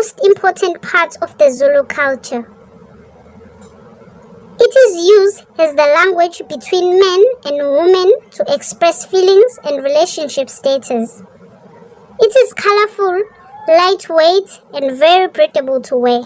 most important part of the Zulu culture. It is used as the language between men and women to express feelings and relationship status. It is colorful, lightweight, and very breathable to wear.